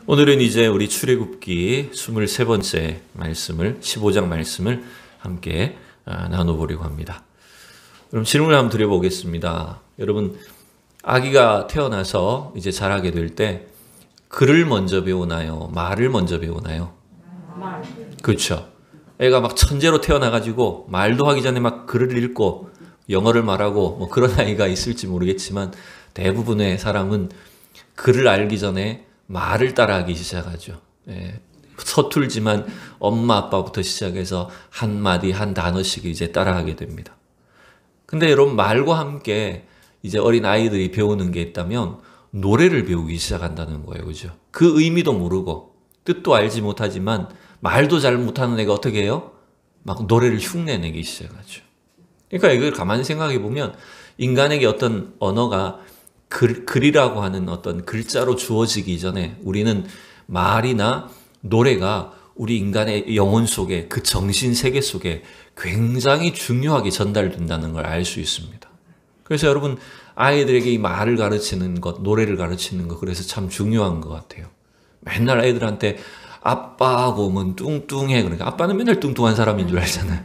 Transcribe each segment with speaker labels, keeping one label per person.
Speaker 1: 오늘은 이제 우리 출애굽기 23번째 말씀을 15장 말씀을 함께 나눠보려고 합니다. 그럼 질문을 한번 드려보겠습니다. 여러분, 아기가 태어나서 이제 자라게 될 때 글을 먼저 배우나요? 말을 먼저 배우나요? 말. 그렇죠. 애가 막 천재로 태어나가지고 말도 하기 전에 막 글을 읽고 영어를 말하고 뭐 그런 아이가 있을지 모르겠지만 대부분의 사람은 글을 알기 전에 말을 따라하기 시작하죠. 서툴지만 엄마 아빠부터 시작해서 한 마디 한 단어씩 이제 따라하게 됩니다. 근데 여러분, 말과 함께 이제 어린 아이들이 배우는 게 있다면 노래를 배우기 시작한다는 거예요. 그죠? 그 의미도 모르고 뜻도 알지 못하지만 말도 잘 못하는 애가 어떻게 해요? 막 노래를 흉내내기 시작하죠. 그러니까 이걸 가만히 생각해 보면 인간에게 어떤 언어가 글이라고 하는 어떤 글자로 주어지기 전에 우리는 말이나 노래가 우리 인간의 영혼 속에, 그 정신 세계 속에 굉장히 중요하게 전달된다는 걸 알 수 있습니다. 그래서 여러분, 아이들에게 이 말을 가르치는 것, 노래를 가르치는 것, 그래서 참 중요한 것 같아요. 맨날 아이들한테 아빠하고 오면 뚱뚱해. 그러니까 아빠는 맨날 뚱뚱한 사람인 줄 알잖아요.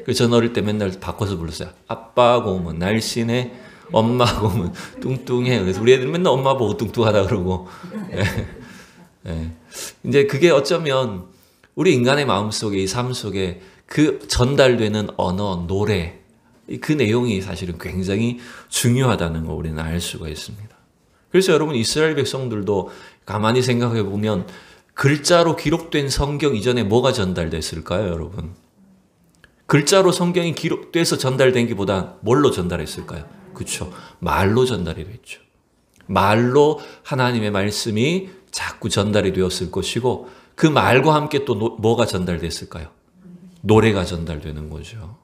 Speaker 1: 그래서 전 어릴 때 맨날 바꿔서 불렀어요. 아빠하고 오면 날씬해, 엄마하고 오면 뚱뚱해. 그래서 우리 애들은 맨날 엄마 보고 뚱뚱하다 그러고. 이제 그게 어쩌면 우리 인간의 마음 속에, 이 삶 속에 그 전달되는 언어, 노래, 그 내용이 사실은 굉장히 중요하다는 걸 우리는 알 수가 있습니다. 그래서 여러분, 이스라엘 백성들도 가만히 생각해 보면 글자로 기록된 성경 이전에 뭐가 전달됐을까요, 여러분? 글자로 성경이 기록돼서 전달된 것보다 뭘로 전달했을까요? 그렇죠. 말로 전달이 됐죠. 말로 하나님의 말씀이 자꾸 전달이 되었을 것이고, 그 말과 함께 또 뭐가 전달됐을까요? 노래가 전달되는 거죠.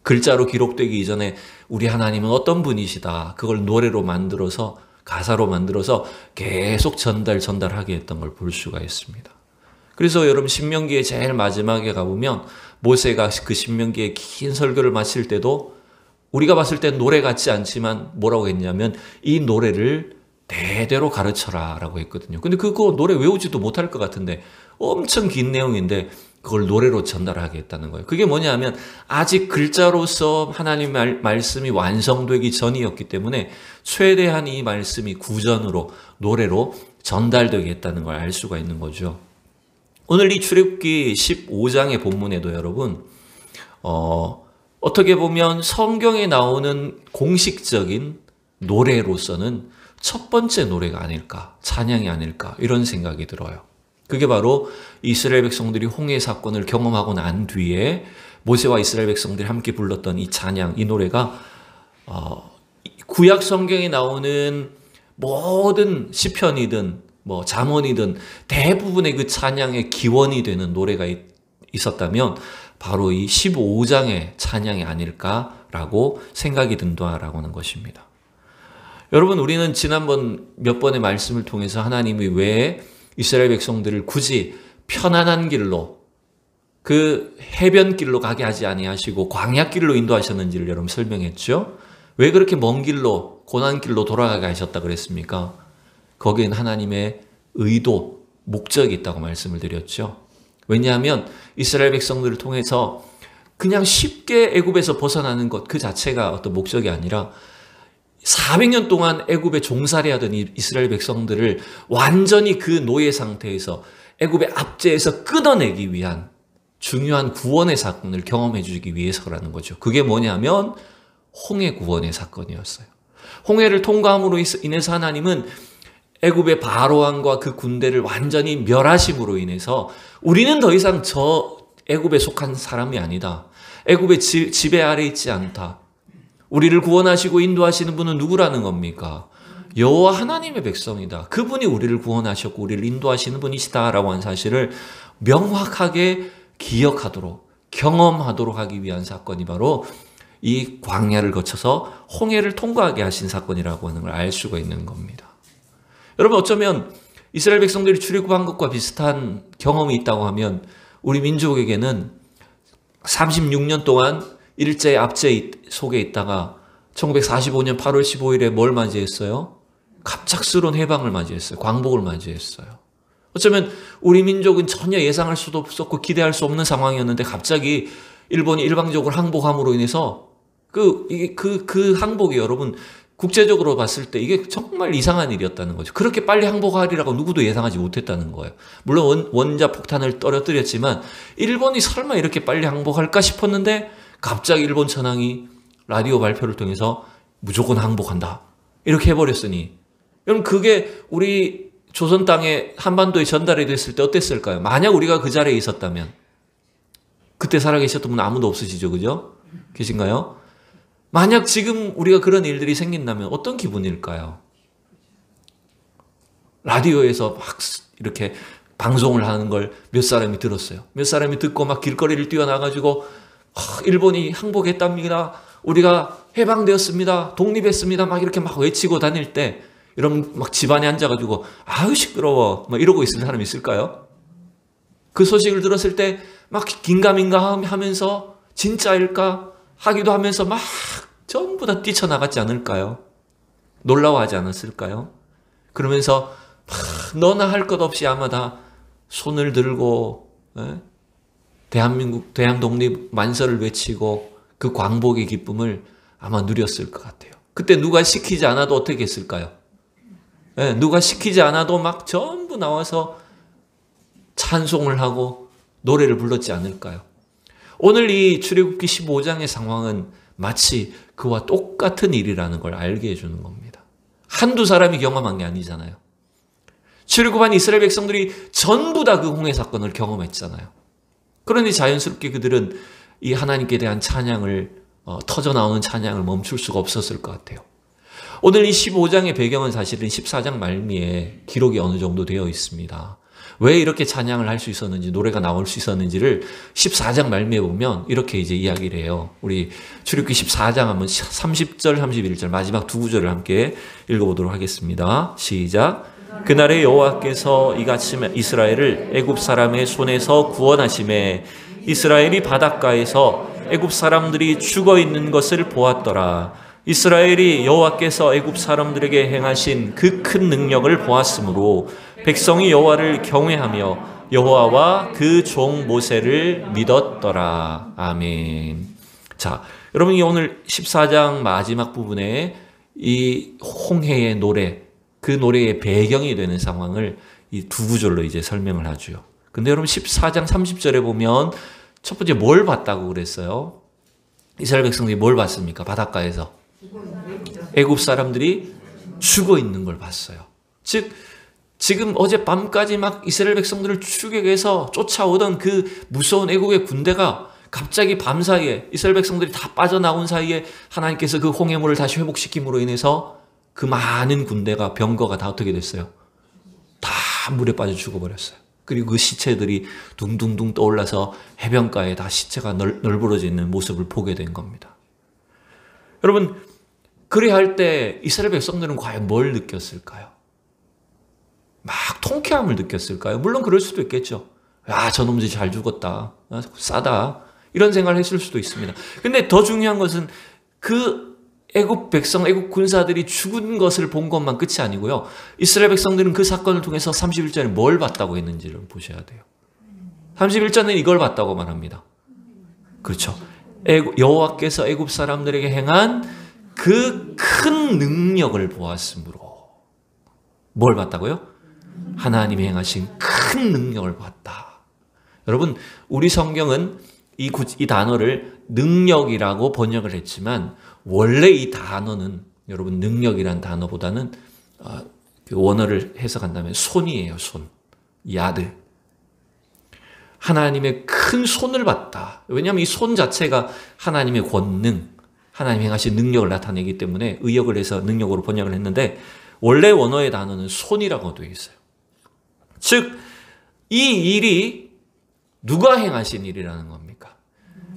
Speaker 1: 글자로 기록되기 이전에 우리 하나님은 어떤 분이시다, 그걸 노래로 만들어서, 가사로 만들어서 계속 전달하게 했던 걸 볼 수가 있습니다. 그래서 여러분, 신명기의 제일 마지막에 가보면 모세가 그 신명기의 긴 설교를 마칠 때도 우리가 봤을 땐 노래 같지 않지만 뭐라고 했냐면 이 노래를 대대로 가르쳐라 라고 했거든요. 근데 그거 노래 외우지도 못할 것 같은데 엄청 긴 내용인데 그걸 노래로 전달하게 했다는 거예요. 그게 뭐냐면 아직 글자로서 하나님의 말씀이 완성되기 전이었기 때문에 최대한 이 말씀이 구전으로, 노래로 전달되게 했다는 걸 알 수가 있는 거죠. 오늘 이 출애굽기 15장의 본문에도 여러분, 어떻게 보면 성경에 나오는 공식적인 노래로서는 첫 번째 노래가 아닐까, 찬양이 아닐까, 이런 생각이 들어요. 그게 바로 이스라엘 백성들이 홍해 사건을 경험하고 난 뒤에 모세와 이스라엘 백성들이 함께 불렀던 이 찬양, 이 노래가 구약 성경에 나오는 모든 시편이든 뭐 잠언이든 대부분의 그 찬양의 기원이 되는 노래가 있었다면 바로 이 15장의 찬양이 아닐까라고 생각이 든다라고 하는 것입니다. 여러분, 우리는 지난번 몇 번의 말씀을 통해서 하나님이 왜 이스라엘 백성들을 굳이 편안한 길로, 그 해변길로 가게 하지 아니하시고 광야길로 인도하셨는지를 여러분 설명했죠. 왜 그렇게 먼 길로, 고난길로 돌아가게 하셨다 그랬습니까? 거기엔 하나님의 의도, 목적이 있다고 말씀을 드렸죠. 왜냐하면 이스라엘 백성들을 통해서 그냥 쉽게 애굽에서 벗어나는 것 그 자체가 어떤 목적이 아니라 400년 동안 애굽에 종살이하던 이스라엘 백성들을 완전히 그 노예 상태에서 애굽의 압제에서 끊어내기 위한 중요한 구원의 사건을 경험해 주기 위해서라는 거죠. 그게 뭐냐면 홍해 구원의 사건이었어요. 홍해를 통과함으로 인해서 하나님은 애굽의 바로왕과 그 군대를 완전히 멸하심으로 인해서 우리는 더 이상 저 애굽에 속한 사람이 아니다, 애굽의 지배 아래 있지 않다, 우리를 구원하시고 인도하시는 분은 누구라는 겁니까? 여호와 하나님의 백성이다. 그분이 우리를 구원하셨고 우리를 인도하시는 분이시다라고 하는 사실을 명확하게 기억하도록, 경험하도록 하기 위한 사건이 바로 이 광야를 거쳐서 홍해를 통과하게 하신 사건이라고 하는 걸 알 수가 있는 겁니다. 여러분, 어쩌면 이스라엘 백성들이 출애굽한 것과 비슷한 경험이 있다고 하면 우리 민족에게는 36년 동안 일제의 압제 속에 있다가 1945년 8월 15일에 뭘 맞이했어요? 갑작스러운 해방을 맞이했어요. 광복을 맞이했어요. 어쩌면 우리 민족은 전혀 예상할 수도 없었고 기대할 수 없는 상황이었는데 갑자기 일본이 일방적으로 항복함으로 인해서 그 항복이 여러분 국제적으로 봤을 때 이게 정말 이상한 일이었다는 거죠. 그렇게 빨리 항복하리라고 누구도 예상하지 못했다는 거예요. 물론 원자 폭탄을 떨어뜨렸지만 일본이 설마 이렇게 빨리 항복할까 싶었는데 갑자기 일본 천황이 라디오 발표를 통해서 무조건 항복한다. 이렇게 해버렸으니 여러분 그게 우리 조선 땅에 한반도에 전달이 됐을 때 어땠을까요? 만약 우리가 그 자리에 있었다면 그때 살아계셨던 분 아무도 없으시죠? 그죠? 계신가요? 만약 지금 우리가 그런 일들이 생긴다면 어떤 기분일까요? 라디오에서 막 이렇게 방송을 하는 걸 몇 사람이 들었어요. 몇 사람이 듣고 막 길거리를 뛰어나가지고 일본이 항복했답니다. 우리가 해방되었습니다. 독립했습니다. 막 이렇게 막 외치고 다닐 때 여러분 막 집안에 앉아가지고 아유 시끄러워 막 이러고 있는 사람이 있을까요? 그 소식을 들었을 때 막 긴가민가 하면서 진짜일까 하기도 하면서 막 전부 다 뛰쳐나갔지 않을까요? 놀라워하지 않았을까요? 그러면서 막 너나 할 것 없이 아마 다 손을 들고 대한민국 대한독립 만세를 외치고 그 광복의 기쁨을 아마 누렸을 것 같아요. 그때 누가 시키지 않아도 어떻게 했을까요? 누가 시키지 않아도 막 전부 나와서 찬송을 하고 노래를 불렀지 않을까요? 오늘 이 출애굽기 15장의 상황은 마치 그와 똑같은 일이라는 걸 알게 해주는 겁니다. 한두 사람이 경험한 게 아니잖아요. 출애굽한 이스라엘 백성들이 전부 다 그 홍해 사건을 경험했잖아요. 그러니 자연스럽게 그들은 이 하나님께 대한 찬양을 터져나오는 찬양을 멈출 수가 없었을 것 같아요. 오늘 이 15장의 배경은 사실은 14장 말미에 기록이 어느 정도 되어 있습니다. 왜 이렇게 찬양을 할 수 있었는지, 노래가 나올 수 있었는지를 14장 말미에 보면 이렇게 이제 이야기를 해요. 우리 출애굽기 14장 한번 30절, 31절 마지막 두 구절을 함께 읽어보도록 하겠습니다. 시작. 그날에 여호와께서 이같이 이스라엘을 애굽 사람의 손에서 구원하시매 이스라엘이 바닷가에서 애굽 사람들이 죽어 있는 것을 보았더라. 이스라엘이 여호와께서 애굽 사람들에게 행하신 그 큰 능력을 보았으므로 백성이 여호와를 경외하며 여호와와 그 종 모세를 믿었더라. 아멘. 자, 여러분이 오늘 14장 마지막 부분에 이 홍해의 노래, 그 노래의 배경이 되는 상황을 이 두 구절로 이제 설명을 하죠. 근데 여러분 14장 30절에 보면 첫 번째 뭘 봤다고 그랬어요? 이스라엘 백성들이 뭘 봤습니까? 바닷가에서 애굽 사람들이 죽어 있는 걸 봤어요. 즉 지금 어젯밤까지 막 이스라엘 백성들을 추격해서 쫓아오던 그 무서운 애국의 군대가 갑자기 밤사이에 이스라엘 백성들이 다 빠져나온 사이에 하나님께서 그 홍해물을 다시 회복시킴으로 인해서 그 많은 군대가 병거가 다 어떻게 됐어요? 다 물에 빠져 죽어버렸어요. 그리고 그 시체들이 둥둥둥 떠올라서 해변가에 다 시체가 널브러져 있는 모습을 보게 된 겁니다. 여러분, 그래 할 때 이스라엘 백성들은 과연 뭘 느꼈을까요? 막 통쾌함을 느꼈을까요? 물론 그럴 수도 있겠죠. 야, 저놈들이 잘 죽었다. 싸다. 이런 생각을 했을 수도 있습니다. 근데 더 중요한 것은 그 애굽 백성, 애굽 군사들이 죽은 것을 본 것만 끝이 아니고요. 이스라엘 백성들은 그 사건을 통해서 31절에 뭘 봤다고 했는지를 보셔야 돼요. 31절은 이걸 봤다고 말합니다. 그렇죠. 여호와께서 애굽 사람들에게 행한 그 큰 능력을 보았으므로. 뭘 봤다고요? 하나님이 행하신 큰 능력을 봤다. 여러분, 우리 성경은 이 단어를 능력이라고 번역을 했지만 원래 이 단어는 여러분 능력이란 단어보다는 그 원어를 해석한다면 손이에요. 손. 야드. 하나님의 큰 손을 봤다. 왜냐하면 이 손 자체가 하나님의 권능, 하나님이 행하신 능력을 나타내기 때문에 의역을 해서 능력으로 번역을 했는데 원래 원어의 단어는 손이라고 되어 있어요. 즉, 이 일이 누가 행하신 일이라는 겁니까?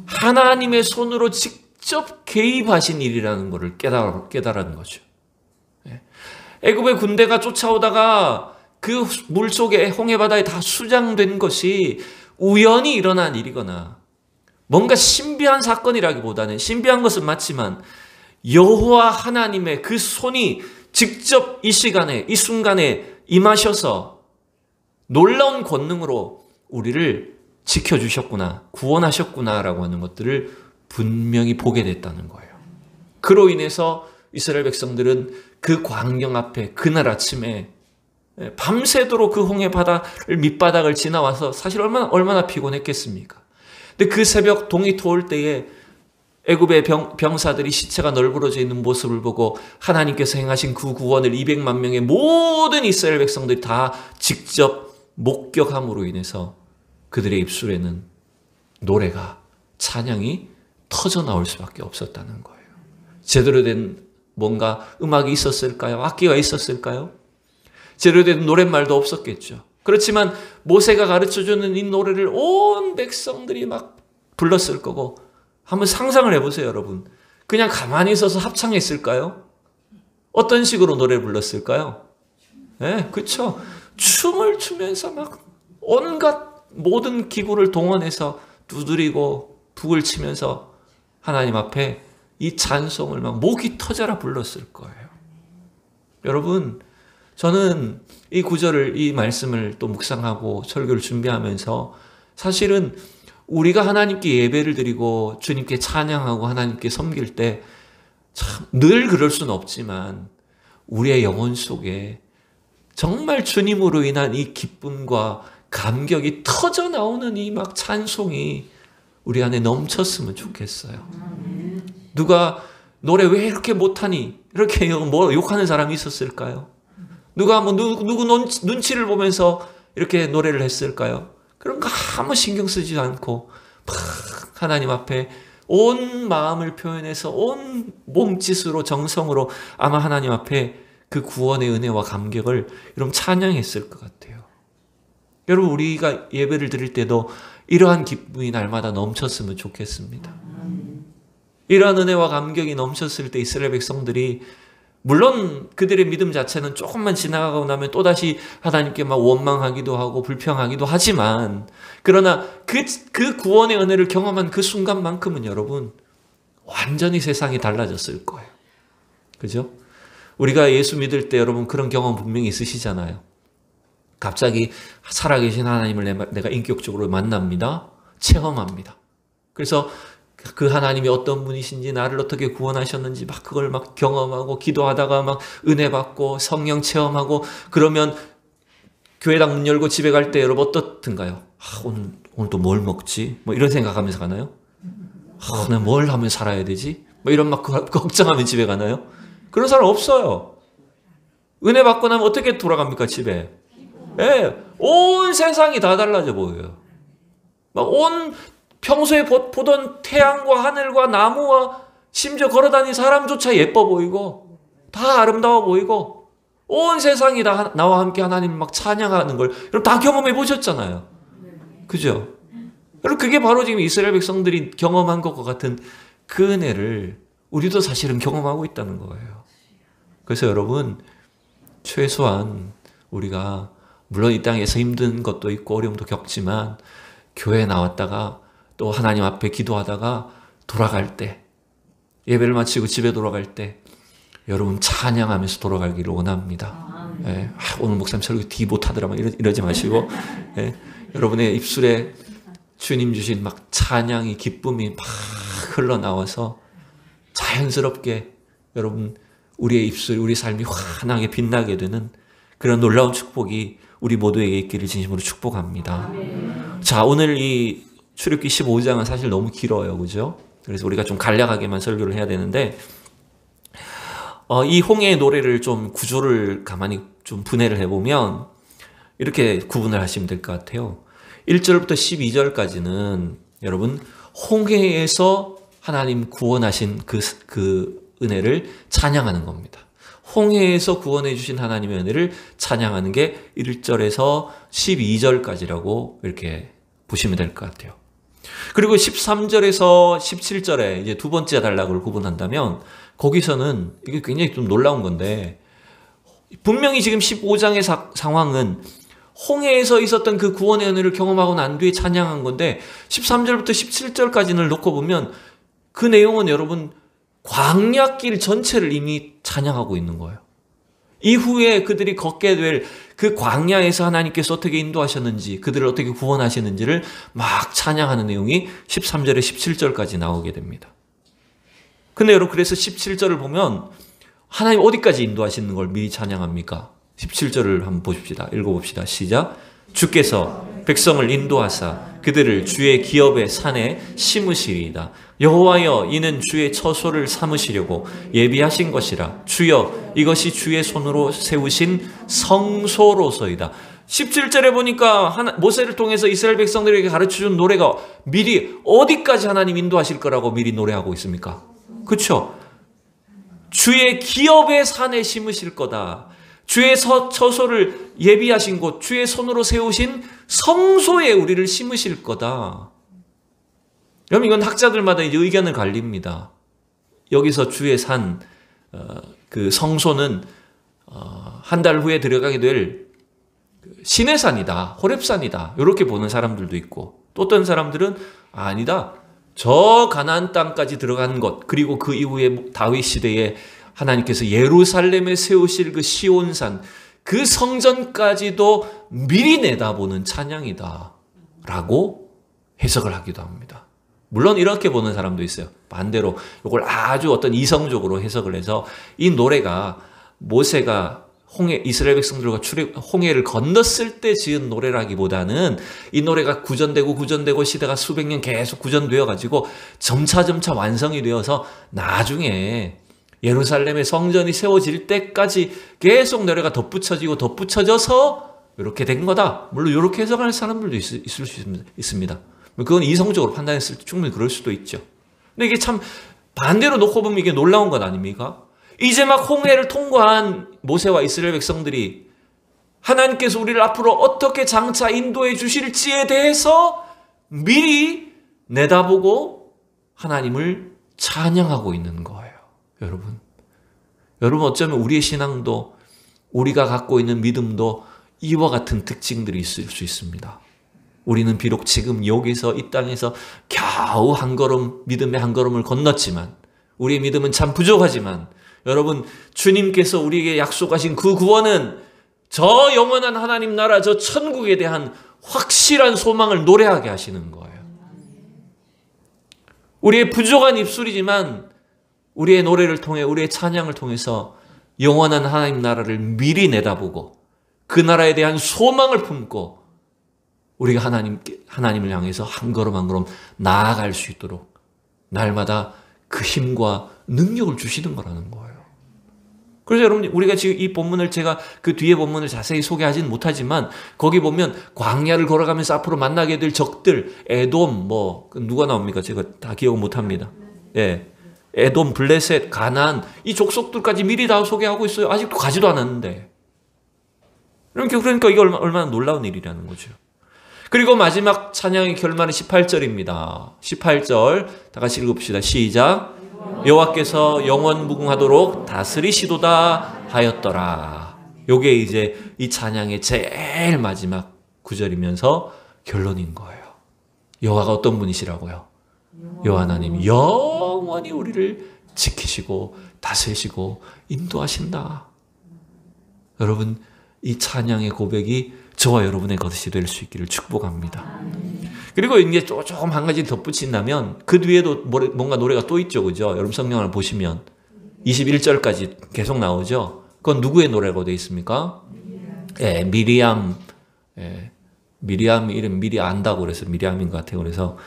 Speaker 1: 하나님의 손으로 직접 개입하신 일이라는 것을 깨달은 거죠. 애굽의 군대가 쫓아오다가 그 물속에 홍해바다에 다 수장된 것이 우연히 일어난 일이거나 뭔가 신비한 사건이라기보다는 신비한 것은 맞지만 여호와 하나님의 그 손이 직접 이 시간에, 이 순간에 임하셔서 놀라운 권능으로 우리를 지켜주셨구나, 구원하셨구나라고 하는 것들을 분명히 보게 됐다는 거예요. 그로 인해서 이스라엘 백성들은 그 광경 앞에 그날 아침에 밤새도록 그 홍해 바다를 밑바닥을 지나와서 사실 얼마나 피곤했겠습니까? 근데 그 새벽 동이 트올 때에 애굽의 병사들이 시체가 널브러져 있는 모습을 보고 하나님께서 행하신 그 구원을 200만 명의 모든 이스라엘 백성들이 다 직접 목격함으로 인해서 그들의 입술에는 노래가, 찬양이 터져 나올 수밖에 없었다는 거예요. 제대로 된 뭔가 음악이 있었을까요? 악기가 있었을까요? 제대로 된 노랫말도 없었겠죠. 그렇지만 모세가 가르쳐주는 이 노래를 온 백성들이 막 불렀을 거고, 한번 상상을 해보세요, 여러분. 그냥 가만히 있어서 합창했을까요? 어떤 식으로 노래를 불렀을까요? 네, 그렇죠. 춤을 추면서 막 온갖 모든 기구를 동원해서 두드리고 북을 치면서 하나님 앞에 이 찬송을 막 목이 터져라 불렀을 거예요. 여러분, 저는 이 구절을, 이 말씀을 또 묵상하고 설교를 준비하면서 사실은 우리가 하나님께 예배를 드리고 주님께 찬양하고 하나님께 섬길 때 참 늘 그럴 수는 없지만 우리의 영혼 속에 정말 주님으로 인한 이 기쁨과 감격이 터져 나오는 이 막 찬송이 우리 안에 넘쳤으면 좋겠어요. 누가 노래 왜 이렇게 못하니? 이렇게 뭐 욕하는 사람이 있었을까요? 누가 뭐 누구 눈치를 보면서 이렇게 노래를 했을까요? 그런 거 아무 신경 쓰지 않고 막 하나님 앞에 온 마음을 표현해서 온 몸짓으로 정성으로 아마 하나님 앞에 그 구원의 은혜와 감격을 여러분 찬양했을 것 같아요. 여러분, 우리가 예배를 드릴 때도 이러한 기쁨이 날마다 넘쳤으면 좋겠습니다. 이러한 은혜와 감격이 넘쳤을 때 이스라엘 백성들이, 물론 그들의 믿음 자체는 조금만 지나가고 나면 또다시 하나님께 막 원망하기도 하고 불평하기도 하지만, 그러나 그 구원의 은혜를 경험한 그 순간만큼은 여러분 완전히 세상이 달라졌을 거예요. 그죠? 우리가 예수 믿을 때 여러분 그런 경험 분명히 있으시잖아요. 갑자기 살아계신 하나님을 내가 인격적으로 만납니다. 체험합니다. 그래서 그 하나님이 어떤 분이신지, 나를 어떻게 구원하셨는지 막 그걸 막 경험하고 기도하다가 막 은혜 받고 성령 체험하고, 그러면 교회당 문 열고 집에 갈 때 여러분 어떻든가요? 오늘 또 뭘 먹지? 뭐 이런 생각하면서 가나요? 내가 뭘 하면 살아야 되지? 뭐 이런 막 걱정하면 집에 가나요? 그런 사람 없어요. 은혜 받고 나면 어떻게 돌아갑니까, 집에? 예, 온 세상이 다 달라져 보여요. 막 평소에 보던 태양과 하늘과 나무와 심지어 걸어다니는 사람조차 예뻐 보이고 다 아름다워 보이고 온 세상이 다 나와 함께 하나님 막 찬양하는 걸 여러분 다 경험해 보셨잖아요. 그죠? 여러분, 그게 바로 지금 이스라엘 백성들이 경험한 것과 같은 그 은혜를 우리도 사실은 경험하고 있다는 거예요. 그래서 여러분, 최소한 우리가 물론 이 땅에서 힘든 것도 있고 어려움도 겪지만 교회에 나왔다가 또 하나님 앞에 기도하다가 돌아갈 때, 예배를 마치고 집에 돌아갈 때 여러분 찬양하면서 돌아가기를 원합니다. 예, 오늘 목사님 설교 뒤 못하더라 막 이러지 마시고 예, 여러분의 입술에 주님 주신 막 찬양이, 기쁨이 막 흘러나와서 자연스럽게 여러분 우리의 입술, 우리 삶이 환하게 빛나게 되는 그런 놀라운 축복이 우리 모두에게 있기를 진심으로 축복합니다. 자, 오늘 이 출애굽기 15장은 사실 너무 길어요. 그죠? 그래서 우리가 좀 간략하게만 설교를 해야 되는데, 이 홍해의 노래를 좀 구조를 가만히 좀 분해를 해보면 이렇게 구분을 하시면 될 것 같아요. 1절부터 12절까지는 여러분 홍해에서 하나님 구원하신 그 은혜를 찬양하는 겁니다. 홍해에서 구원해 주신 하나님의 은혜를 찬양하는 게 1절에서 12절까지라고 이렇게 보시면 될 것 같아요. 그리고 13절에서 17절에 이제 두 번째 단락을 구분한다면 거기서는 이게 굉장히 좀 놀라운 건데, 분명히 지금 15장의 상황은 홍해에서 있었던 그 구원의 은혜를 경험하고 난 뒤에 찬양한 건데 13절부터 17절까지를 놓고 보면 그 내용은 여러분 광야길 전체를 이미 찬양하고 있는 거예요. 이후에 그들이 걷게 될 그 광야에서 하나님께서 어떻게 인도하셨는지, 그들을 어떻게 구원하시는지를 막 찬양하는 내용이 13절에 17절까지 나오게 됩니다. 근데 여러분, 그래서 17절을 보면 하나님 어디까지 인도하시는 걸 미리 찬양합니까? 17절을 한번 보십시다. 읽어봅시다. 시작. 주께서 백성을 인도하사 그들을 주의 기업의 산에 심으시리이다. 여호와여, 이는 주의 처소를 삼으시려고 예비하신 것이라. 주여, 이것이 주의 손으로 세우신 성소로서이다. 17절에 보니까 모세를 통해서 이스라엘 백성들에게 가르쳐준 노래가 미리 어디까지 하나님 인도하실 거라고 미리 노래하고 있습니까? 그렇죠? 주의 기업의 산에 심으실 거다. 주의 처소를 예비하신 곳, 주의 손으로 세우신 성소에 우리를 심으실 거다. 여러분, 이건 학자들마다 이제 의견을 갈립니다. 여기서 주의 산, 그 성소는 한 달 후에 들어가게 될 신의 산이다, 호렙산이다, 이렇게 보는 사람들도 있고, 또 어떤 사람들은 아니다, 저 가나안 땅까지 들어간 것, 그리고 그 이후에 다윗 시대에 하나님께서 예루살렘에 세우실 그 시온산, 그 성전까지도 미리 내다보는 찬양이다 라고 해석을 하기도 합니다. 물론 이렇게 보는 사람도 있어요. 반대로 이걸 아주 어떤 이성적으로 해석을 해서 이 노래가 모세가 이스라엘 백성들과 홍해를 건넜을 때 지은 노래라기보다는 이 노래가 구전되고 시대가 수백 년 계속 구전되어 가지고 점차 완성이 되어서 나중에 예루살렘의 성전이 세워질 때까지 계속 노래가 덧붙여져서 이렇게 된 거다. 물론 이렇게 해석하는 사람들도 있을 수 있습니다. 그건 이성적으로 판단했을 때 충분히 그럴 수도 있죠. 근데 이게 참 반대로 놓고 보면 이게 놀라운 것 아닙니까? 이제 막 홍해를 통과한 모세와 이스라엘 백성들이 하나님께서 우리를 앞으로 어떻게 장차 인도해 주실지에 대해서 미리 내다보고 하나님을 찬양하고 있는 거예요. 여러분 어쩌면 우리의 신앙도, 우리가 갖고 있는 믿음도 이와 같은 특징들이 있을 수 있습니다. 우리는 비록 지금 여기서 이 땅에서 겨우 한 걸음, 믿음의 한 걸음을 건넜지만, 우리의 믿음은 참 부족하지만, 여러분, 주님께서 우리에게 약속하신 그 구원은 저 영원한 하나님 나라, 저 천국에 대한 확실한 소망을 노래하게 하시는 거예요. 우리의 부족한 입술이지만 우리의 노래를 통해, 우리의 찬양을 통해서 영원한 하나님 나라를 미리 내다보고 그 나라에 대한 소망을 품고 우리가 하나님을 향해서 한 걸음 한 걸음 나아갈 수 있도록 날마다 그 힘과 능력을 주시는 거라는 거예요. 그래서 여러분, 우리가 지금 이 본문을, 제가 그 뒤에 본문을 자세히 소개하지는 못하지만 거기 보면 광야를 걸어가면서 앞으로 만나게 될 적들, 에돔, 누가 나옵니까? 제가 다 기억 못합니다. 예. 에돔, 블레셋, 가나안, 이 족속들까지 미리 다 소개하고 있어요. 아직도 가지도 않았는데. 그러니까 이게 얼마나 놀라운 일이라는 거죠. 그리고 마지막 찬양의 결말은 18절입니다. 18절 다 같이 읽읍시다. 시작. 여호와께서 영원 무궁하도록 다스리시도다 하였더라. 요게 이제 이 찬양의 제일 마지막 구절이면서 결론인 거예요. 여호와가 어떤 분이시라고요? 여호와 하나님 영원히 우리를 지키시고 다스리시고 인도하신다. 여러분, 이 찬양의 고백이 저와 여러분의 것이 될 수 있기를 축복합니다. 그리고 이제 조금 한 가지 덧붙인다면 그 뒤에도 뭔가 노래가 또 있죠. 그죠? 여러분 성경을 보시면 21절까지 계속 나오죠. 그건 누구의 노래라고 되어 있습니까? 예, 미리암. 예, 미리암 이름 미리 안다고 그래서 미리암인 것 같아요. 그래서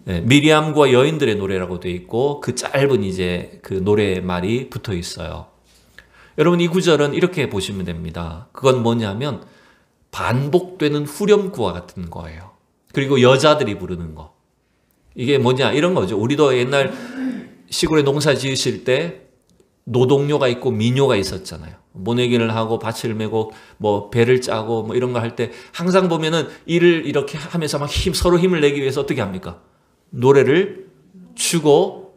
Speaker 1: 예, 미리암과 여인들의 노래라고 되어 있고 그 짧은 이제 그 노래 말이 붙어 있어요. 여러분, 이 구절은 이렇게 보시면 됩니다. 그건 뭐냐면 반복되는 후렴구와 같은 거예요. 그리고 여자들이 부르는 거. 이게 뭐냐? 이런 거죠. 우리도 옛날 시골에 농사 지으실 때 노동요가 있고 민요가 있었잖아요. 모내기를 하고 밭을 메고 배를 짜고 이런 거 할 때 항상 보면은 일을 이렇게 하면서 막 서로 힘을 내기 위해서 어떻게 합니까? 노래를 주고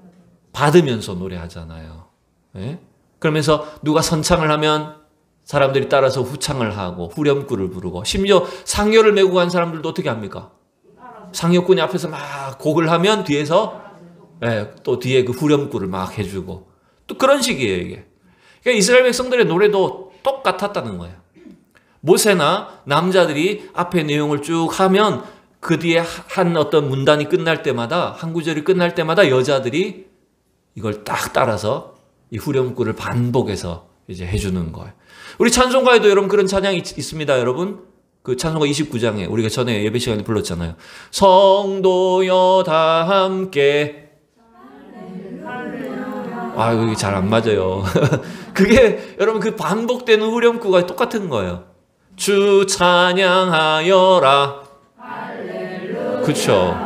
Speaker 1: 받으면서 노래하잖아요. 예? 그러면서 누가 선창을 하면 사람들이 따라서 후창을 하고 후렴구를 부르고, 심지어 상여를 메고 간 사람들도 어떻게 합니까? 상여꾼이 앞에서 막 곡을 하면 뒤에서 또 뒤에 그 후렴구를 막 해주고, 또 그런 식이에요 이게. 그러니까 이스라엘 백성들의 노래도 똑같았다는 거예요. 모세나 남자들이 앞에 내용을 쭉 하면 그 뒤에 한 어떤 문단이 끝날 때마다, 한 구절이 끝날 때마다 여자들이 이걸 딱 따라서 이 후렴구를 반복해서 이제 해주는 거예요. 우리 찬송가에도 여러분 그런 찬양이 있습니다, 여러분. 그 찬송가 29장에 우리가 전에 예배 시간에 불렀잖아요. 성도여 다 함께. 아유, 이게 잘 안 맞아요. 그게 여러분 그 반복되는 후렴구가 똑같은 거예요. 주 찬양하여라. 그렇죠.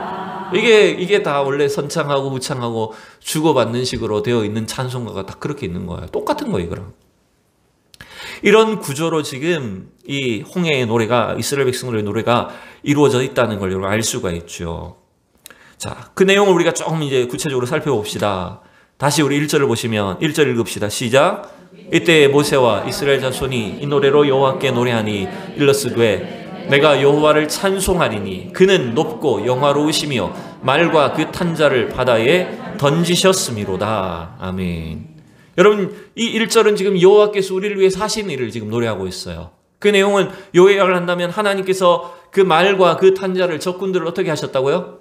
Speaker 1: 이게 다 원래 선창하고 후창하고 주고받는 식으로 되어 있는 찬송가가 다 그렇게 있는 거예요. 똑같은 거예요, 이거랑. 이런 구조로 지금 이 홍해의 노래가, 이스라엘 백성들의 노래가 이루어져 있다는 걸 여러분 알 수가 있죠. 자, 그 내용을 우리가 조금 이제 구체적으로 살펴봅시다. 다시 우리 1절을 보시면 1절 읽읍시다. 시작. 이때 모세와 이스라엘 자손이 이 노래로 여호와께 노래하니 일러스되 내가 여호와를 찬송하리니 그는 높고 영화로우시며 말과 그 탄자를 바다에 던지셨음이로다. 아멘. 여러분 이 1절은 지금 여호와께서 우리를 위해 하신 일을 지금 노래하고 있어요. 그 내용은 요약을 한다면 하나님께서 그 말과 그 탄자를 적군들을 어떻게 하셨다고요?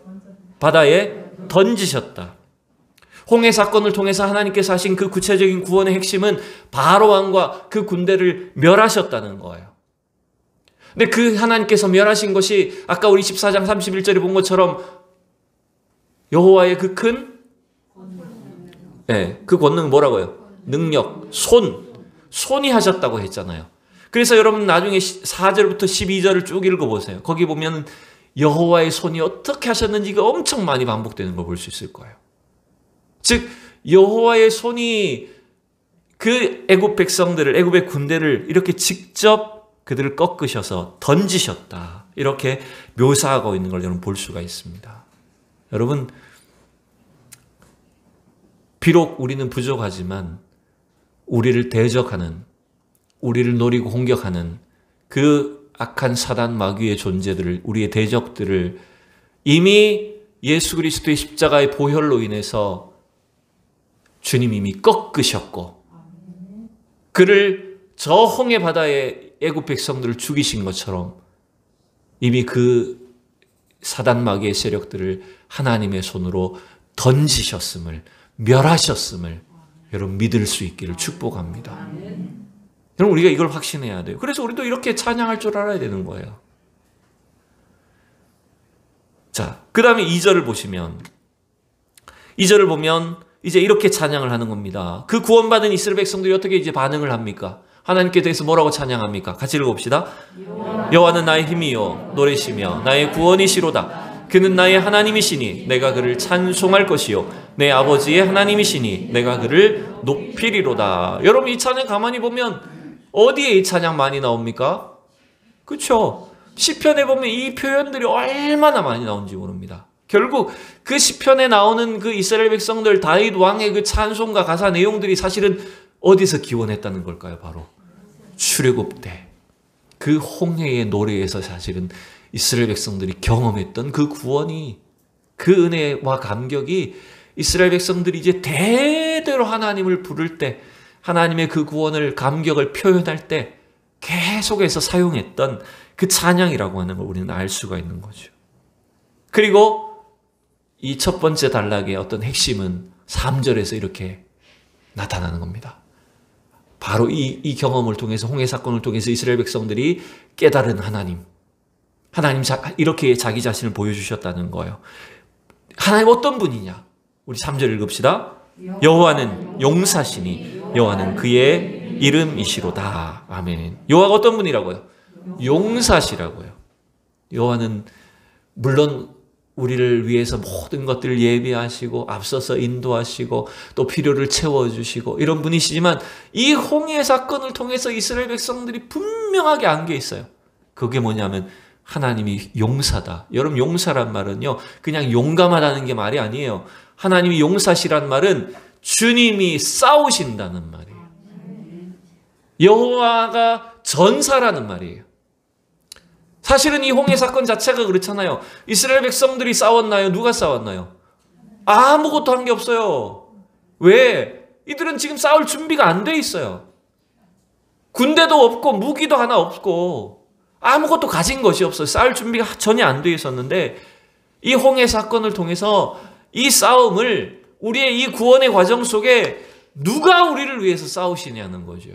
Speaker 1: 바다에 던지셨다. 홍해 사건을 통해서 하나님께서 하신 그 구체적인 구원의 핵심은 바로 왕과 그 군대를 멸하셨다는 거예요. 근데 그 하나님께서 멸하신 것이 아까 우리 14장 31절에 본 것처럼 여호와의 그 큰 그 권능 뭐라고요? 능력, 손이 하셨다고 했잖아요. 그래서 여러분 나중에 4절부터 12절을 쭉 읽어보세요. 거기 보면 여호와의 손이 어떻게 하셨는지가 엄청 많이 반복되는 걸 볼 수 있을 거예요. 즉 여호와의 손이 그 애굽 백성들을, 애굽의 군대를 이렇게 직접 그들을 꺾으셔서 던지셨다. 이렇게 묘사하고 있는 걸 여러분 볼 수가 있습니다. 여러분 비록 우리는 부족하지만 우리를 대적하는, 우리를 노리고 공격하는 그 악한 사단 마귀의 존재들을, 우리의 대적들을 이미 예수 그리스도의 십자가의 보혈로 인해서 주님이 이미 꺾으셨고 그를 저 홍해 바다에 애굽 백성들을 죽이신 것처럼 이미 그 사단 마귀의 세력들을 하나님의 손으로 던지셨음을, 멸하셨음을 여러분 믿을 수 있기를 축복합니다. 여러분 우리가 이걸 확신해야 돼요. 그래서 우리도 이렇게 찬양할 줄 알아야 되는 거예요. 자, 그 다음에 2절을 보시면 2절을 보면 이제 이렇게 찬양을 하는 겁니다. 그 구원받은 이스라엘 백성들이 어떻게 이제 반응을 합니까? 하나님께 대해서 뭐라고 찬양합니까? 같이 읽어봅시다. 여호와는 나의 힘이요 노래시며 나의 구원이시로다. 그는 나의 하나님이시니 내가 그를 찬송할 것이요 내 아버지의 하나님이시니 내가 그를 높이리로다. 여러분 이 찬양 가만히 보면 어디에 이 찬양 많이 나옵니까? 그렇죠. 시편에 보면 이 표현들이 얼마나 많이 나오는지 모릅니다. 결국 그 시편에 나오는 그 이스라엘 백성들 다윗 왕의 그 찬송가 가사 내용들이 사실은 어디서 기원했다는 걸까요? 바로 출애굽 때 그 홍해의 노래에서 사실은 이스라엘 백성들이 경험했던 그 구원이, 그 은혜와 감격이 이스라엘 백성들이 이제 대대로 하나님을 부를 때, 하나님의 그 구원을, 감격을 표현할 때 계속해서 사용했던 그 찬양이라고 하는 걸 우리는 알 수가 있는 거죠. 그리고 이 첫 번째 단락의 어떤 핵심은 3절에서 이렇게 나타나는 겁니다. 바로 이 경험을 통해서, 홍해 사건을 통해서 이스라엘 백성들이 깨달은 하나님 이렇게 자기 자신을 보여주셨다는 거예요. 하나님 어떤 분이냐? 우리 3절 읽읍시다. 여호와는 용사시니 여호와는 그의 이름이시로다. 아멘. 여호와가 어떤 분이라고요? 용사시라고요. 여호와는 물론 우리를 위해서 모든 것들을 예비하시고 앞서서 인도하시고 또 필요를 채워주시고 이런 분이시지만 이 홍해 사건을 통해서 이스라엘 백성들이 분명하게 안 게 있어요. 그게 뭐냐면 하나님이 용사다. 여러분 용사란 말은요 그냥 용감하다는 게 말이 아니에요. 하나님이 용사시란 말은 주님이 싸우신다는 말이에요. 여호와가 전사라는 말이에요. 사실은 이 홍해 사건 자체가 그렇잖아요. 이스라엘 백성들이 싸웠나요? 누가 싸웠나요? 아무것도 한 게 없어요. 왜? 이들은 지금 싸울 준비가 안 돼 있어요. 군대도 없고 무기도 하나 없고 아무것도 가진 것이 없어요. 싸울 준비가 전혀 안 돼 있었는데 이 홍해 사건을 통해서 이 싸움을 우리의 이 구원의 과정 속에 누가 우리를 위해서 싸우시냐는 거죠.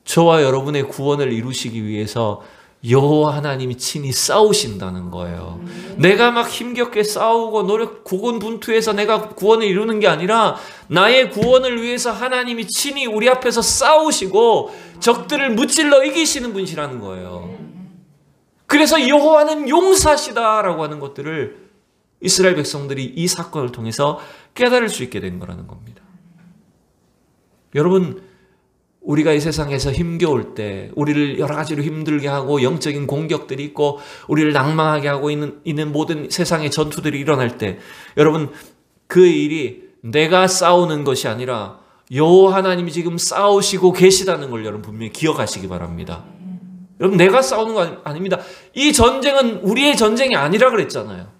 Speaker 1: 저와 여러분의 구원을 이루시기 위해서 여호와 하나님이 친히 싸우신다는 거예요. 내가 막 힘겹게 싸우고 노력 고군분투해서 내가 구원을 이루는 게 아니라 나의 구원을 위해서 하나님이 친히 우리 앞에서 싸우시고 적들을 무찔러 이기시는 분이시라는 거예요. 그래서 여호와는 용사시다라고 하는 것들을 이스라엘 백성들이 이 사건을 통해서 깨달을 수 있게 된 거라는 겁니다. 여러분, 우리가 이 세상에서 힘겨울 때 우리를 여러 가지로 힘들게 하고 영적인 공격들이 있고 우리를 낭망하게 하고 있는 모든 세상의 전투들이 일어날 때 여러분, 그 일이 내가 싸우는 것이 아니라 여호와 하나님이 지금 싸우시고 계시다는 걸 여러분 분명히 기억하시기 바랍니다. 여러분, 내가 싸우는 거 아닙니다. 이 전쟁은 우리의 전쟁이 아니라 그랬잖아요.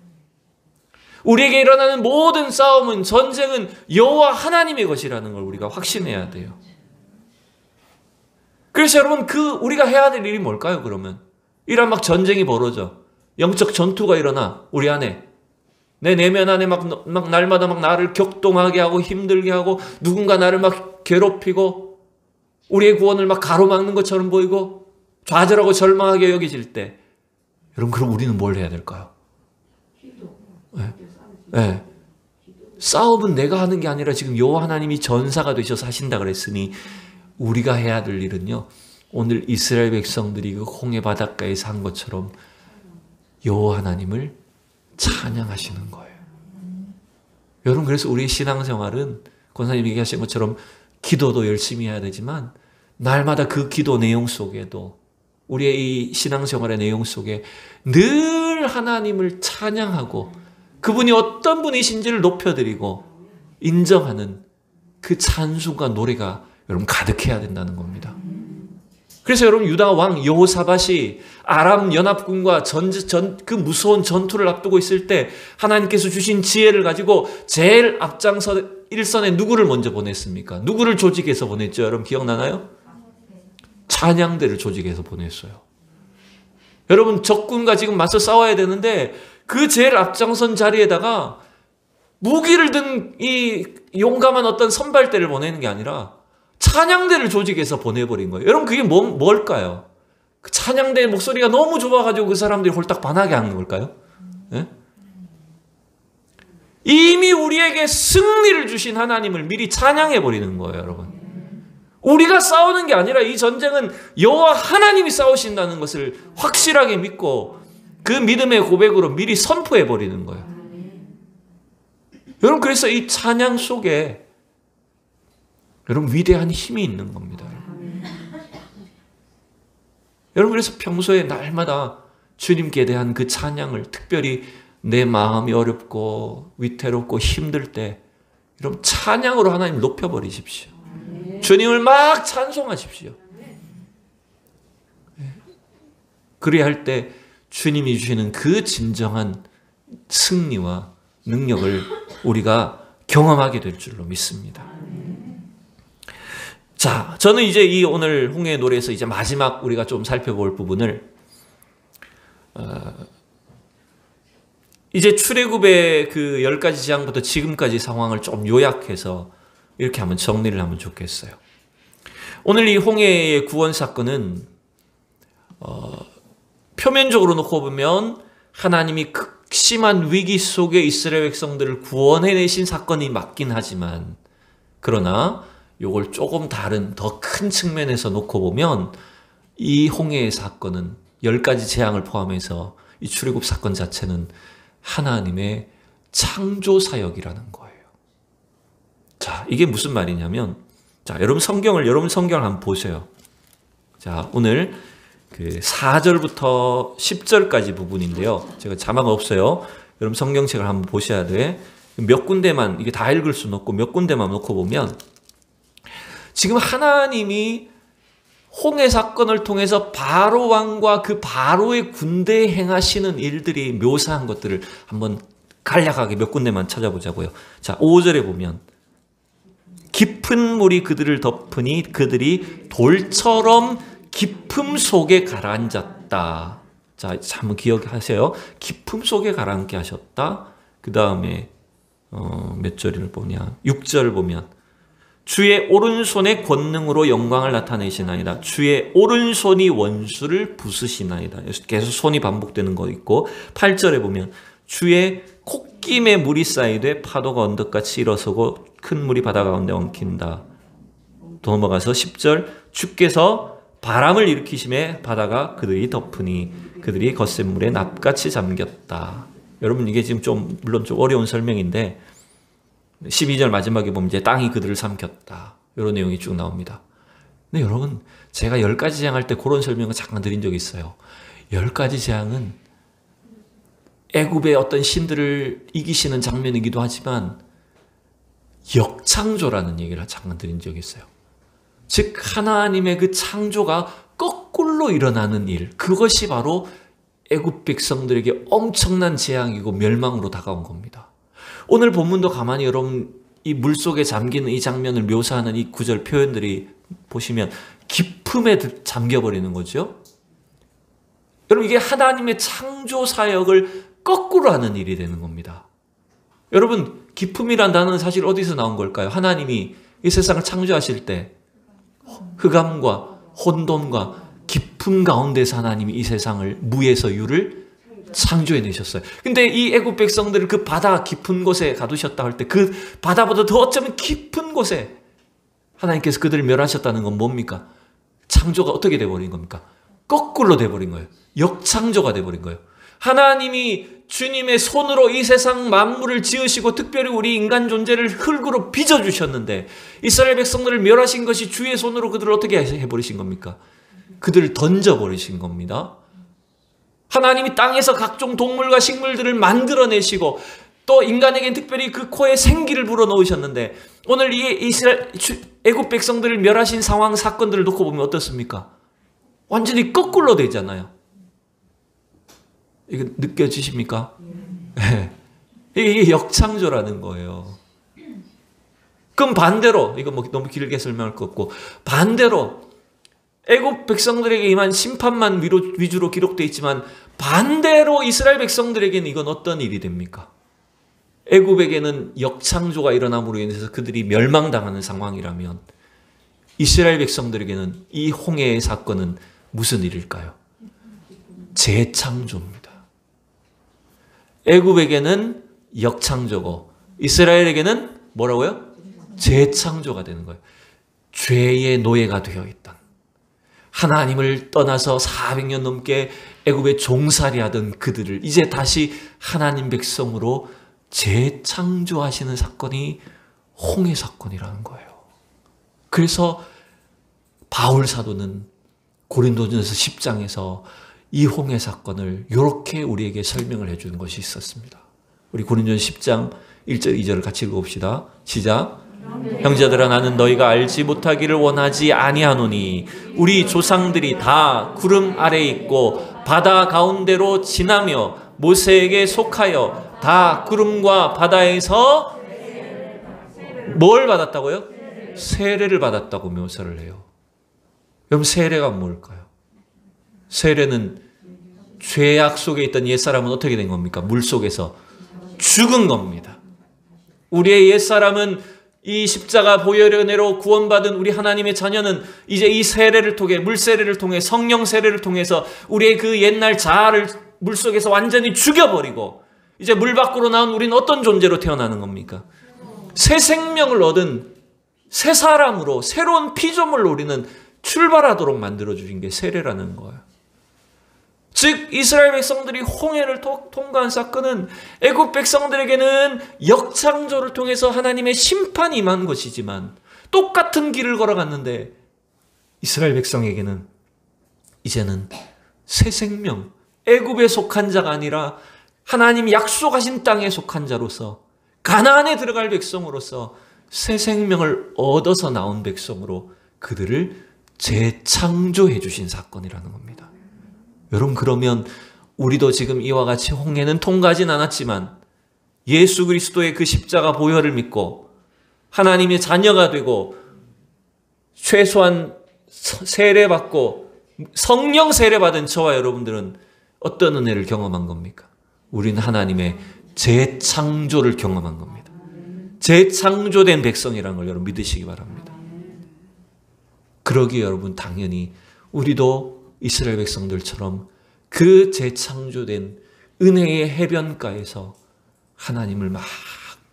Speaker 1: 우리에게 일어나는 모든 싸움은, 전쟁은 여호와 하나님의 것이라는 걸 우리가 확신해야 돼요. 그래서 여러분, 우리가 해야 될 일이 뭘까요, 그러면? 이런 막 전쟁이 벌어져. 영적 전투가 일어나, 우리 안에. 내 내면 안에 막 날마다 막 나를 격동하게 하고 힘들게 하고 누군가 나를 막 괴롭히고 우리의 구원을 막 가로막는 것처럼 보이고 좌절하고 절망하게 여겨질 때 여러분, 그럼 우리는 뭘 해야 될까요? 네. 싸움은 내가 하는 게 아니라 지금 여호와 하나님이 전사가 되셔서 하신다 그랬으니 우리가 해야 될 일은요, 오늘 이스라엘 백성들이 그 홍해 바닷가에서 한 것처럼 여호와 하나님을 찬양하시는 거예요. 여러분, 그래서 우리의 신앙생활은 권사님이 얘기하신 것처럼 기도도 열심히 해야 되지만 날마다 그 기도 내용 속에도, 우리의 이 신앙생활의 내용 속에 늘 하나님을 찬양하고 그분이 어떤 분이신지를 높여드리고 인정하는 그 찬송과 노래가 여러분 가득해야 된다는 겁니다. 그래서 여러분, 유다 왕 여호사밧이 아람 연합군과 그 무서운 전투를 앞두고 있을 때 하나님께서 주신 지혜를 가지고 제일 앞장서 일선에 누구를 먼저 보냈습니까? 누구를 조직해서 보냈죠? 여러분 기억나나요? 찬양대를 조직해서 보냈어요. 여러분, 적군과 지금 맞서 싸워야 되는데 그 제일 앞장선 자리에다가 무기를 든 이 용감한 어떤 선발대를 보내는 게 아니라 찬양대를 조직해서 보내버린 거예요. 여러분, 그게 뭘까요? 그 찬양대의 목소리가 너무 좋아가지고 그 사람들이 홀딱 반하게 하는 걸까요? 네? 이미 우리에게 승리를 주신 하나님을 미리 찬양해버리는 거예요, 여러분. 우리가 싸우는 게 아니라 이 전쟁은 여호와 하나님이 싸우신다는 것을 확실하게 믿고 그 믿음의 고백으로 미리 선포해버리는 거예요. 여러분, 그래서 이 찬양 속에 여러분 위대한 힘이 있는 겁니다. 여러분, 그래서 평소에 날마다 주님께 대한 그 찬양을, 특별히 내 마음이 어렵고 위태롭고 힘들 때 여러분 찬양으로 하나님 높여버리십시오. 주님을 막 찬송하십시오. 그래야 할 때 주님이 주시는 그 진정한 승리와 능력을 우리가 경험하게 될 줄로 믿습니다. 자, 저는 이제 이 오늘 홍해의 노래에서 이제 마지막 우리가 좀 살펴볼 부분을 이제 출애굽의 그 10가지 재앙부터 지금까지 상황을 좀 요약해서 이렇게 한번 정리를 하면 좋겠어요. 오늘 이 홍해의 구원 사건은 표면적으로 놓고 보면 하나님이 극심한 위기 속에 이스라엘 백성들을 구원해내신 사건이 맞긴 하지만, 그러나 이걸 조금 다른 더 큰 측면에서 놓고 보면 이 홍해의 사건은 10가지 재앙을 포함해서 이 출애굽 사건 자체는 하나님의 창조 사역이라는 거예요. 자, 이게 무슨 말이냐면, 자, 여러분 성경을 한번 보세요. 자, 오늘 그 4절부터 10절까지 부분인데요. 제가 자막 없어요. 여러분 성경책을 한번 보셔야 돼. 몇 군데만, 이게 다 읽을 수는 없고 몇 군데만 놓고 보면 지금 하나님이 홍해 사건을 통해서 바로 왕과 그 바로의 군대에 행하시는 일들이 묘사한 것들을 한번 간략하게 몇 군데만 찾아보자고요. 자, 5절에 보면 깊은 물이 그들을 덮으니 그들이 돌처럼 깊음 속에 가라앉았다. 자, 한번 기억하세요. 깊음 속에 가라앉게 하셨다. 그 다음에 몇 절을 보면 6절을 보면 주의 오른손의 권능으로 영광을 나타내시나이다. 주의 오른손이 원수를 부수시나이다. 계속 손이 반복되는 거 있고 8절에 보면 주의 콧김에 물이 쌓이되 파도가 언덕같이 일어서고 큰 물이 바다 가운데 엉킨다. 또 넘어가서 10절 주께서 바람을 일으키심에 바다가 그들이 덮으니 그들이 거센 물에 납같이 잠겼다. 여러분 이게 지금 좀 물론 좀 어려운 설명인데 12절 마지막에 보면 이제 땅이 그들을 삼켰다. 이런 내용이 쭉 나옵니다. 근데 여러분 제가 10가지 재앙할 때 그런 설명을 잠깐 드린 적이 있어요. 10가지 재앙은 애굽의 어떤 신들을 이기시는 장면이기도 하지만 역창조라는 얘기를 잠깐 드린 적이 있어요. 즉 하나님의 그 창조가 거꾸로 일어나는 일, 그것이 바로 애굽 백성들에게 엄청난 재앙이고 멸망으로 다가온 겁니다. 오늘 본문도 가만히 여러분 이 물속에 잠기는 이 장면을 묘사하는 이 구절 표현들이 보시면 깊음에 잠겨버리는 거죠. 여러분 이게 하나님의 창조 사역을 거꾸로 하는 일이 되는 겁니다. 여러분 깊음이란 단어는 사실 어디서 나온 걸까요? 하나님이 이 세상을 창조하실 때 흑암과 혼돈과 깊음 가운데서 하나님이 이 세상을 무에서 유를 창조해내셨어요. 근데 이 애굽 백성들을 그 바다 깊은 곳에 가두셨다 할 때 그 바다보다 더 어쩌면 깊은 곳에 하나님께서 그들을 멸하셨다는 건 뭡니까? 창조가 어떻게 돼버린 겁니까? 거꾸로 돼버린 거예요. 역창조가 돼버린 거예요. 하나님이 주님의 손으로 이 세상 만물을 지으시고 특별히 우리 인간 존재를 흙으로 빚어주셨는데 이스라엘 백성들을 멸하신 것이 주의 손으로 그들을 어떻게 해버리신 겁니까? 그들을 던져버리신 겁니다. 하나님이 땅에서 각종 동물과 식물들을 만들어내시고 또 인간에겐 특별히 그 코에 생기를 불어넣으셨는데 오늘 이 애굽 백성들을 멸하신 상황 사건들을 놓고 보면 어떻습니까? 완전히 거꾸로 되잖아요. 이거 느껴지십니까? 네. 이게 역창조라는 거예요. 그럼 반대로 이거 뭐 너무 길게 설명할 것 없고 반대로 애굽 백성들에게 임한 심판만 위주로 기록되어 있지만 반대로 이스라엘 백성들에게는 이건 어떤 일이 됩니까? 애굽에게는 역창조가 일어남으로 인해서 그들이 멸망당하는 상황이라면 이스라엘 백성들에게는 이 홍해의 사건은 무슨 일일까요? 재창조입니다. 애굽에게는 역창조고 이스라엘에게는 뭐라고요? 재창조가 되는 거예요. 죄의 노예가 되어 있던 하나님을 떠나서 400년 넘게 애굽에 종살이하던 그들을 이제 다시 하나님 백성으로 재창조하시는 사건이 홍해 사건이라는 거예요. 그래서 바울 사도는 고린도전서 10장에서 이 홍해 사건을 이렇게 우리에게 설명을 해주는 것이 있었습니다. 우리 고린도전서 10장 1절 2절을 같이 읽어봅시다. 시작. 형제들아 나는 너희가 알지 못하기를 원하지 아니하노니 우리 조상들이 다 구름 아래에 있고 바다 가운데로 지나며 모세에게 속하여 다 구름과 바다에서 뭘 받았다고요? 세례를 받았다고 묘사를 해요. 그럼 세례가 뭘까요? 세례는 죄악 속에 있던 옛사람은 어떻게 된 겁니까? 물 속에서 죽은 겁니다. 우리의 옛사람은 이 십자가 보혈연회로 구원받은 우리 하나님의 자녀는 이제 이 세례를 통해 물세례를 통해 성령 세례를 통해서 우리의 그 옛날 자아를 물속에서 완전히 죽여버리고 이제 물 밖으로 나온 우리는 어떤 존재로 태어나는 겁니까? 새 생명을 얻은 새 사람으로 새로운 피조물로 우리는 출발하도록 만들어주신 게 세례라는 거예요. 즉 이스라엘 백성들이 홍해를 통과한 사건은 애굽 백성들에게는 역창조를 통해서 하나님의 심판이 임한 것이지만 똑같은 길을 걸어갔는데 이스라엘 백성에게는 이제는 새 생명, 애굽에 속한 자가 아니라 하나님이 약속하신 땅에 속한 자로서 가나안에 들어갈 백성으로서 새 생명을 얻어서 나온 백성으로 그들을 재창조해 주신 사건이라는 겁니다. 여러분 그러면 우리도 지금 이와 같이 홍해는 통과하진 않았지만 예수 그리스도의 그 십자가 보혈을 믿고 하나님의 자녀가 되고 최소한 세례받고 성령 세례받은 저와 여러분들은 어떤 은혜를 경험한 겁니까? 우리는 하나님의 재창조를 경험한 겁니다. 재창조된 백성이라는 걸 여러분 믿으시기 바랍니다. 그러기에 여러분 당연히 우리도 이스라엘 백성들처럼 그 재창조된 은혜의 해변가에서 하나님을 막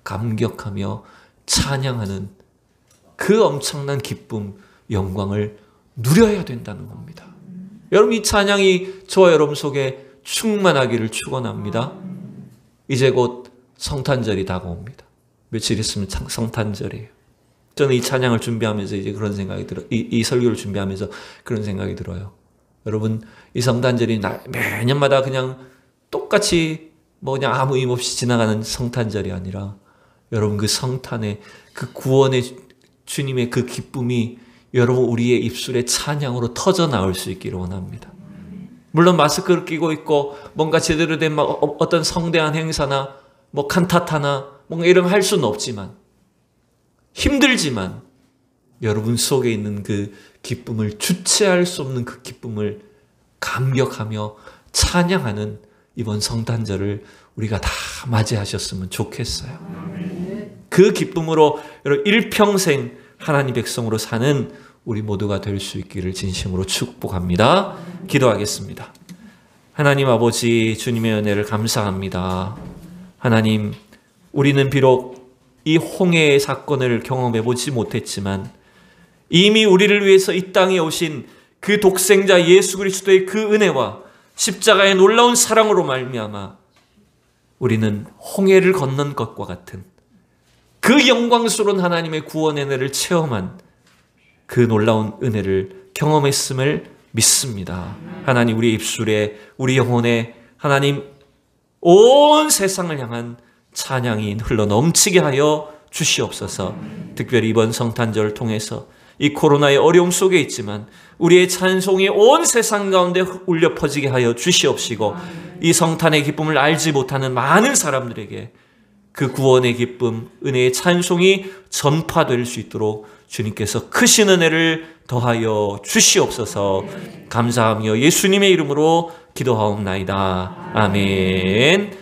Speaker 1: 감격하며 찬양하는 그 엄청난 기쁨, 영광을 누려야 된다는 겁니다. 여러분 이 찬양이 저와 여러분 속에 충만하기를 축원합니다. 이제 곧 성탄절이 다가옵니다. 며칠 있으면 성탄절이에요. 저는 이 찬양을 준비하면서 이제 그런 생각이 들어요. 이 설교를 준비하면서 그런 생각이 들어요. 여러분 이 성탄절이 매년마다 그냥 똑같이 그냥 아무 의미 없이 지나가는 성탄절이 아니라 여러분 그 성탄의 그 구원의 주님의 그 기쁨이 여러분 우리의 입술에 찬양으로 터져 나올 수 있기를 원합니다. 물론 마스크를 끼고 있고 뭔가 제대로 된 어떤 성대한 행사나 칸타타나 뭔가 이런 거 할 수는 없지만 힘들지만 여러분 속에 있는 그 기쁨을 주체할 수 없는 그 기쁨을 감격하며 찬양하는 이번 성탄절을 우리가 다 맞이하셨으면 좋겠어요. 그 기쁨으로 여러분 일평생 하나님 백성으로 사는 우리 모두가 될 수 있기를 진심으로 축복합니다. 기도하겠습니다. 하나님 아버지 주님의 은혜를 감사합니다. 하나님 우리는 비록 이 홍해의 사건을 경험해 보지 못했지만 이미 우리를 위해서 이 땅에 오신 그 독생자 예수 그리스도의 그 은혜와 십자가의 놀라운 사랑으로 말미암아 우리는 홍해를 건넌 것과 같은 그 영광스러운 하나님의 구원의 은혜를 체험한 그 놀라운 은혜를 경험했음을 믿습니다. 하나님 우리 입술에 우리 영혼에 하나님 온 세상을 향한 찬양이 흘러 넘치게 하여 주시옵소서. 특별히 이번 성탄절을 통해서 이 코로나의 어려움 속에 있지만 우리의 찬송이 온 세상 가운데 울려 퍼지게 하여 주시옵시고 이 성탄의 기쁨을 알지 못하는 많은 사람들에게 그 구원의 기쁨, 은혜의 찬송이 전파될 수 있도록 주님께서 크신 은혜를 더하여 주시옵소서. 감사하며 예수님의 이름으로 기도하옵나이다. 아멘.